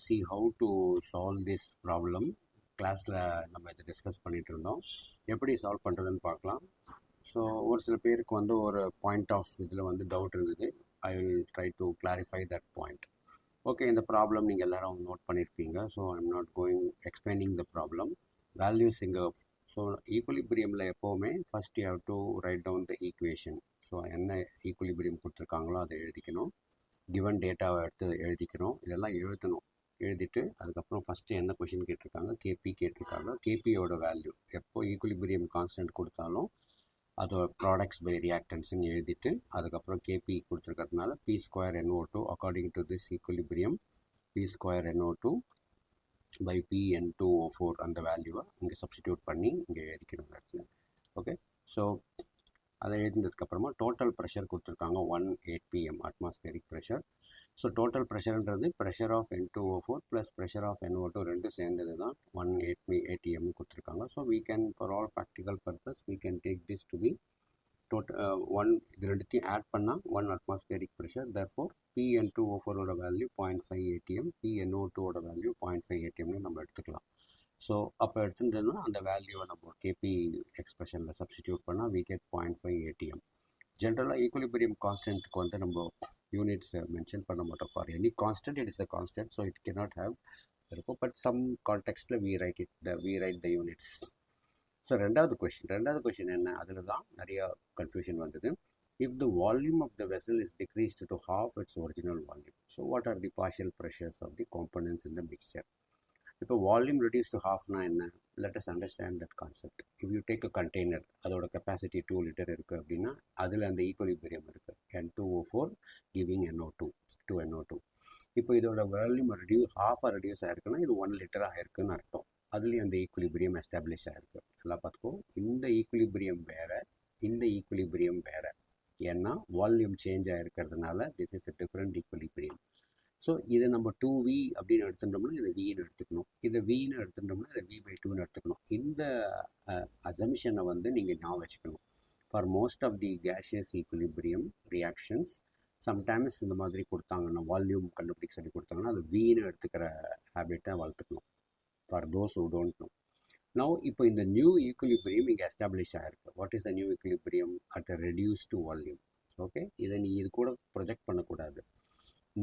see how to solve this problem. கிளாஸில் நம்ம இதை டிஸ்கஸ் பண்ணிகிட்டு இருந்தோம். எப்படி சால்வ் பண்ணுறதுன்னு பார்க்கலாம். ஸோ ஒரு சில பேருக்கு வந்து ஒரு பாயிண்ட் ஆஃப் இதில் வந்து டவுட் இருந்தது. I will try to clarify that point. Okay, இந்த ப்ராப்ளம் நீங்கள் எல்லோரும் நோட் பண்ணியிருப்பீங்க. So I'm not going explaining the problem. Values இங்கே. ஸோ ஈக்குலிபிரியமில் எப்போவுமே first you have to write down the equation. So என்ன ஈக்குலிபிரியம் கொடுத்துருக்காங்களோ அதை எழுதிக்கணும். கிவன் டேட்டாவை எடுத்து எழுதிக்கணும். இதெல்லாம் எழுதிட்டு அதுக்கப்புறம் ஃபஸ்ட்டு என்ன கொஷின் கேட்டிருக்காங்க, கேபி கேட்டிருக்காங்க. கேபியோட வேல்யூ எப்போ ஈக்குலிபிரியம் கான்ஸ்டன்ட் கொடுத்தாலும் அதோட ப்ராடக்ட்ஸ் பை ரியாக்டன்ஸ்ன்னு எழுதிட்டு அதுக்கப்புறம் கேபி கொடுத்துருக்கிறதுனால P square NO2 according to this equilibrium P square NO2 by PN2O4 அந்த வேல்யூவை இங்கே சப்ஸ்டிடியூட் பண்ணி இங்கே எழுதிக்கணும் இடத்துல. ஓகே, ஸோ அதை எழுதினதுக்கப்புறமா டோட்டல் ப்ரெஷர் கொடுத்துருக்காங்க 1 atpm atmospheric pressure. So total ப்ரெஷர்ன்றது pressure of N2O4 plus pressure of NO2 ரெண்டும் சேர்ந்தது தான் 1 atm கொடுத்துருக்காங்க. So we can for all practical purpose we can take this to be total 1. இது ரெண்டுத்தையும் add பண்ணால் 1 அட்மாஸ்பியரிக் ப்ரெஷர். therefore PN2O4 ஓட value 0.5 atm, PNO2 ஓட வேல்யூ 0.5 atmனு நம்ம எடுத்துக்கலாம். ஸோ அப்போ எடுத்துட்டோம்னா அந்த வேல்யூவை நம்ம கேபி எக்ஸ்பிரஷனில் சப்ஸ்டிடியூட் பண்ணால் we get 0.5 atm. ஜென்ரலாக ஈக்குலிபிரியம் கான்ஸ்டன்ட்டுக்கு வந்து நம்ம யூனிட்ஸ் மென்ஷன் பண்ண மாட்டோம். For any constant it is a constant, so it cannot have இருக்கும். பட் சம் கான்டெக்ஸ்டில் we write the units. So ரெண்டாவது கொஷின் என்ன, அதில் தான் நிறையா கன்ஃபியூஷன் வந்தது. If the volume of the vessel is decreased to half its original volume, so what are the partial pressures of the components in the mixture? இப்போ volume reduce to ஹாஃப்னா என்ன, let us understand that concept. If you take a container, அதோட capacity 2 liter இருக்குது அப்படின்னா அதில் அந்த equilibrium இருக்குது N2O4 giving NO2 2NO2. இப்போ இதோட வால்யூம் ஹாஃபாக ரெடியூஸ் ஆகிருக்குன்னா இது 1 liter ஆகிருக்குன்னு அர்த்தம். அதுலேயும் அந்த ஈக்குலிபிரியம் எஸ்டாப்ளிஷ் ஆகிருக்கு. எல்லாம் பார்த்துக்கோ, இந்த ஈக்குலிபிரியம் வேறு, இந்த ஈக்குலிபிரியம் வேறு. ஏன்னா வால்யூம் சேஞ்ச் ஆகிருக்கிறதுனால this is a different equilibrium. So இதை நம்ம 2V அப்படின்னு எடுத்துட்டோம்னா இதை Vன்னு எடுத்துக்கணும், இதை Vன்னு எடுத்துட்டோம்னா இதை V/2ன்னு எடுத்துக்கணும். இந்த அசம்ஷனை வந்து நீங்கள் ஞாபகம் வச்சுக்கணும். For most of the gaseous equilibrium reactions sometimes இந்த மாதிரி கொடுத்தாங்கன்னா, வால்யூம் கண்டுபிடிக்க சொல்லி கொடுத்தாங்கன்னா அது Vன்னு எடுத்துக்கிற ஹேபிட்டை வளர்த்துக்கணும். For those who don't know. Now இப்போ இந்த நியூ ஈக்குலிபிரியம் இங்கே எஸ்டாப்ளிஷ் ஆகிருக்கு. What is the new equilibrium at a reduced volume? Okay, இதை நீ இது கூட ப்ரொஜெக்ட் பண்ணக்கூடாது.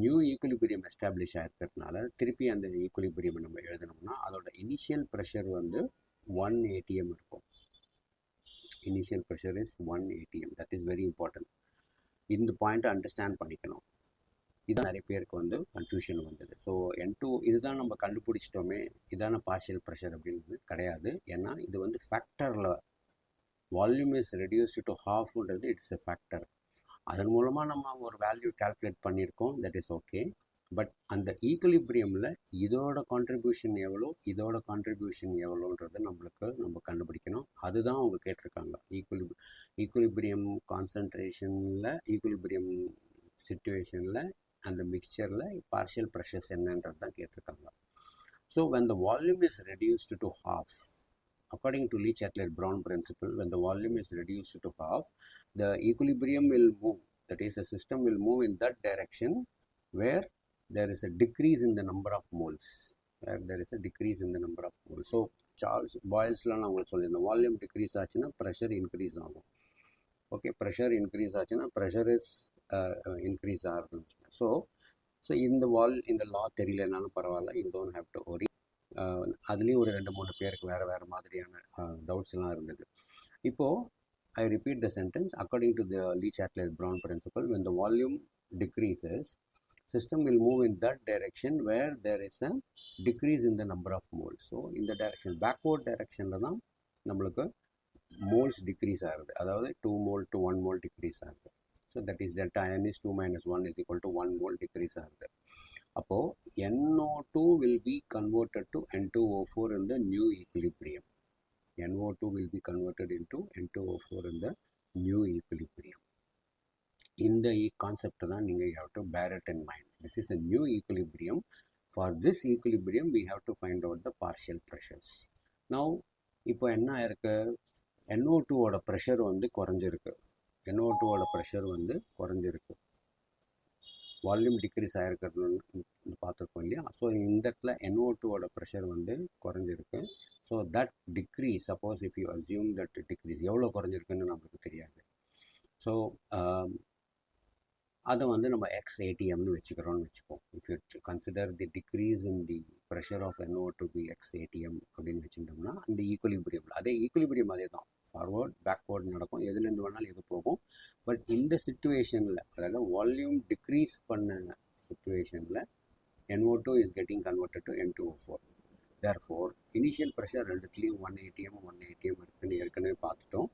நியூ ஈக்குலிபிரியம் எஸ்டாப்ளிஷ் ஆகிருக்கிறதுனால திருப்பி அந்த ஈக்குலிபிரியம் நம்ம எழுதணும்னா அதோட இனிஷியல் ப்ரெஷர் வந்து 1 atm இருக்கும். Initial pressure is 1 atm. That is very important. இந்த பாயிண்ட்டை அண்டர்ஸ்டாண்ட் பண்ணிக்கணும். இதுதான் நிறைய பேருக்கு வந்து கன்ஃபியூஷன் வந்தது. ஸோ N2 இதுதான் நம்ம கண்டுபிடிச்சிட்டோமே, இதான பார்ஷியல் ப்ரெஷர் அப்படின்றது கிடையாது. ஏன்னா இது வந்து ஃபேக்டரில் வால்யூம் இஸ் ரெடியூஸ்டு டு ஹாஃப்ன்றது இட்ஸ் எ ஃபேக்டர். அதன் மூலமாக நம்ம ஒரு வேல்யூ கால்குலேட் பண்ணியிருக்கோம், தட் இஸ் ஓகே. பட் அந்த ஈக்குலிபிரியமில் இதோட கான்ட்ரிபியூஷன் எவ்வளோ, இதோட கான்ட்ரிபியூஷன் எவ்வளோன்றதை நம்ம கண்டுபிடிக்கணும். அதுதான் அவங்க கேட்டிருக்காங்க. ஈக்குலிபிரியம் கான்சன்ட்ரேஷனில், ஈக்குலிபிரியம் சிச்சுவேஷனில் அந்த மிக்சரில் பார்ஷியல் ப்ரெஷர்ஸ் என்னன்றது தான் கேட்டிருக்காங்க. So when the volume is reduced to half, according to Lee-Chatelain-Brown principle, when the volume is reduced to half, the equilibrium will move. That is, the system will move in that direction where there is a decrease in the number of moles. So Charles Boylesலாம் நான் உங்களுக்கு சொல்லியிருந்தேன், volume degrees ஆச்சுன்னா pressure increase ஆகும். Okay, pressure increase ஆச்சுன்னா pressure is increase ஆகுது. So இந்த லா தெரியலனாலும் பரவாயில்ல, you don't have to worry. அதுலேயும் ஒரு 2-3 பேருக்கு வேறு மாதிரியான டவுட்ஸ் எல்லாம் இருந்தது. இப்போது I repeat the sentence. According to the Lee-Chatelain-Brown principle, when the volume decreases, system will move in that direction where there is a decrease in the number of moles. So இந்த direction, backward டைரக்ஷனில் தான் நம்மளுக்கு moles degrees ஆகுது. அதாவது 2 mole to 1 mole degrees ஆகுது. So that is delta n is 2 minus 1 is equal to 1 mole degrees ஆகுது. அப்போது NO2 will be converted to N2O4 in the new equilibrium. NO2 will be converted into N2O4 in the new equilibrium. இந்த concept தான் நீங்கள் you have to bear it in mind. This is a new equilibrium. For this equilibrium we have to find out the partial pressures. Now இப்போ என்ன ஆயிருக்கு, NO2 ஓட pressure வந்து குறைஞ்சிருக்கு. NO2 ஓட ப்ரெஷர் வந்து குறைஞ்சிருக்கு. வால்யூம் டிக்ரீஸ் ஆகிருக்கிறதுன்னு பார்த்துருக்கோம் இல்லையா. ஸோ இந்த இடத்துல NO2ஓட ப்ரெஷர் வந்து குறைஞ்சிருக்கு. So that decrease, suppose if you assume that decrease, எவ்வளோ குறைஞ்சிருக்குன்னு நம்மளுக்கு தெரியாது. ஸோ அதை வந்து நம்ம XATMனு வச்சுக்கிறோம்னு வச்சுப்போம். If you consider the decrease in the pressure of NO2 be XATM அப்படின்னு வச்சுட்டோம்னா, அந்த ஈக்குலிபிரியமில் அதே ஈக்குலிபிரியம் அதே தான், ஃபார்வர்ட் பேக்வேர்டு நடக்கும், எதுலேருந்து வேணாலும் எது போகும். பட் இந்த சிச்சுவேஷனில், அதாவது வால்யூம் டிக்ரீஸ் பண்ண சிச்சுவேஷனில் NO2 is getting converted to N2O4. Therefore initial pressure ரெண்டுத்துலேயும் 1 ATM இருக்குன்னு ஏற்கனவே பார்த்துட்டோம்.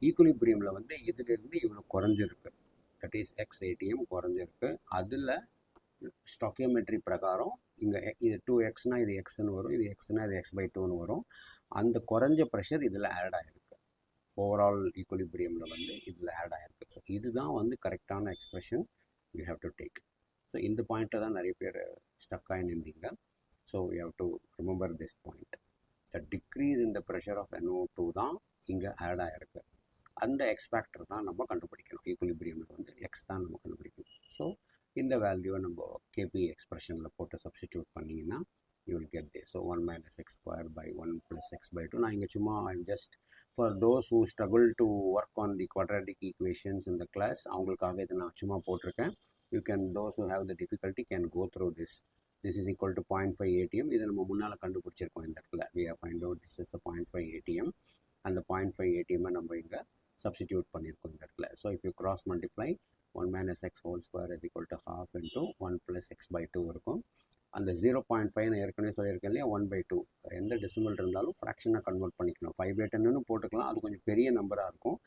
ஈக்குலிபிரியமில் வந்து இதிலிருந்து இவ்வளோ குறைஞ்சிருக்கு, தட் இஸ் XATM குறைஞ்சிருக்கு. அதில் ஸ்டாக்கியோமெட்ரி பிரகாரம் இங்கே இது 2Xனா இது Xன்னு வரும், இது Xனா இது X/2ன்னு வரும். அந்த குறைஞ்ச ப்ரெஷர் இதில் ஆட் ஆகிருக்கு, ஓவரால் ஈக்குலிபிரியமில் வந்து இதில் ஆட் ஆகிருக்கு. ஸோ இதுதான் வந்து கரெக்டான expression you have to take. So இந்த பாயிண்ட்டை தான் நிறைய பேர் ஸ்டக் ஆகி நின்றீங்க. So you have to remember this point. The decrease in the pressure of NO2 தான் இங்கே ஆட் ஆகிருக்கு. அந்த எக்ஸ் ஃபேக்டர் தான் நம்ம கண்டுபிடிக்கணும். ஈக்குலிபிரியமில் வந்து எக்ஸ் தான் நம்ம கண்டுபிடிக்கணும். ஸோ இந்த வேல்யூவை நம்ம கேபி எக்ஸ்பிரஷனில் போட்டு சப்ஸ்டிடியூட் பண்ணிங்கன்னா you will get they. So 1 - x² by 1 + x/2. நான் இங்கே சும்மா just for those who struggle to work on the quadratic equations இந்த கிளாஸ், அவங்களுக்காக இதை நான் சும்மா போட்டிருக்கேன். You can, those who have the difficulty can go through this. This is equal to 0.5 ATM. இதை நம்ம முன்னால் கண்டுபிடிச்சிருக்கோம் இந்த இடத்துல. we have find out this is a 0.5 ATM. அந்த 0.5 ATM நம்ம இங்கே சப்ஸ்டிடியூட் பண்ணியிருக்கோம் இந்த இடத்துல. So if you cross multiply 1 - x² is equal to half into 1 + x/2 இருக்கும். அந்த 0.5 நான் ஏற்கனவே சொல்லியிருக்கேன் இல்லையா, 1/2. எந்த டெசிமல் இருந்தாலும் ஃப்ராக்ஷனாக கன்வெர்ட் பண்ணிக்கணும். 5/10ன்னு போட்டுக்கலாம், அது கொஞ்சம் பெரிய நம்பராக இருக்கும்.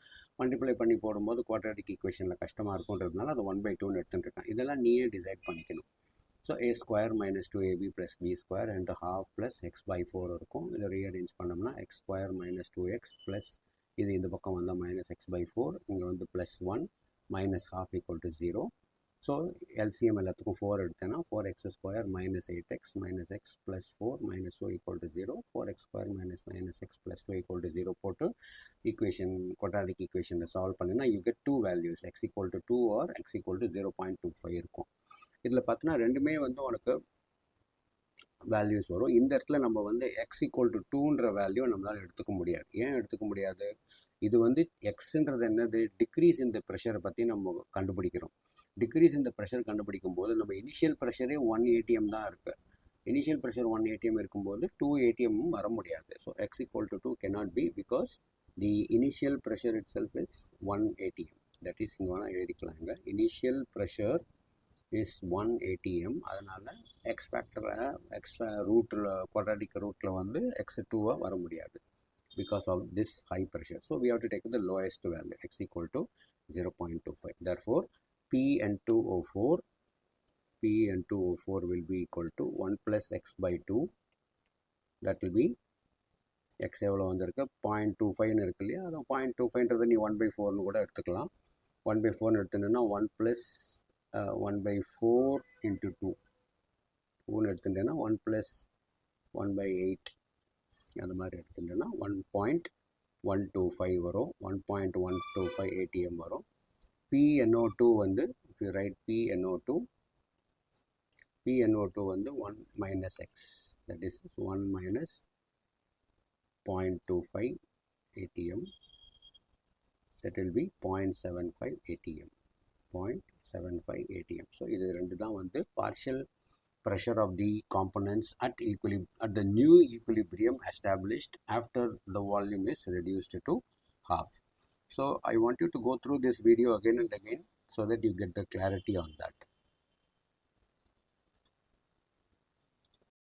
மல்டிப்ளை பண்ணி போடும்போது குவாட்ராட்டிக் ஈக்குவேஷனில் கஷ்டமாக இருக்குன்றதுனால அது 1/2ன்னு எடுத்துகிட்டு இருக்கேன். இதெல்லாம் நீயே டிசைட் பண்ணிக்கணும். So a² - 2ab + b² into half plus x/4 இருக்கும். இதை ரீஅரேஞ்ச் பண்ணோம்னா x² - 2x ப்ளஸ் இது இந்த பக்கம் வந்தால் -x/4, இங்கே வந்து +1 - half = 0. ஸோ LCM எல்லாத்துக்கும் 4 எடுத்தேன்னா 4x² - 8x - x + 4 - 2 = 0. 4x² - x + 2 = 0 போட்டு ஈக்குவேஷன், குவாட்ராட்டிக் ஈக்குவேஷனில் சால்வ் பண்ணினா you get 2 values, x = 2 or x = 0.25 இருக்கும். இதில் பார்த்தீங்கன்னா ரெண்டுமே வந்து உனக்கு வேல்யூஸ் வரும். இந்த இடத்துல நம்ம வந்து x = 2ன்ற வேல்யூ நம்மளால் எடுத்துக்க முடியாது. ஏன் எடுத்துக்க முடியாது? இது வந்து எக்ஸுன்றது என்னது, டிக்ரீஸ் இந்த ப்ரெஷரை பற்றி நம்ம கண்டுபிடிக்கிறோம். டிக்ரீஸ் இந்த ப்ரெஷர் கண்டுபிடிக்கும் போது நம்ம இனிஷியல் ப்ரெஷரே 1 ATM தான் இருக்குது. இனிஷியல் ப்ரெஷர் 1 ATM இருக்கும்போது 2 ATM வர முடியாது. So x = 2 cannot be, because the initial pressure itself is 1 ATM. that is இங்கே வேணால் எழுதிக்கலாங்க, இனிஷியல் ப்ரெஷர் இஸ் 1 ATM. அதனால் எக்ஸ் ஃபேக்டரை ரூட்டில், குவாட்ராட்டிக் ரூட்டில் வந்து x2 வர முடியாது because of this high pressure. So we have to take the lowest value, x = 0.25. Therefore P(N2O4) will be equal to 1 + x/2. that will be x எவ்வளோ வந்திருக்கு, 0.25ன்னு இருக்கு இல்லையா, அது 0.25ன்றது நீ 1/4ன்னு கூட எடுத்துக்கலாம். 1/4ன்னு எடுத்துட்டேன்னா 1 + 1/4 into 2 2ன்னு எடுத்துட்டேன்னா 1 + 1/8 அந்த மாதிரி எடுத்துட்டேன்னா 1.125 வரும். 1.125 ATM வரும். PNO2 வந்து, if you write PNO2 வந்து 1 - x, that is 1 - 0.25 ATM, that will be 0.75 ATM. 0.75 ATM. So இது ரெண்டு தான் வந்து partial pressure of the components at the new equilibrium established after the volume is reduced to half. So I want you to go through this video again and again so that you get the clarity on that.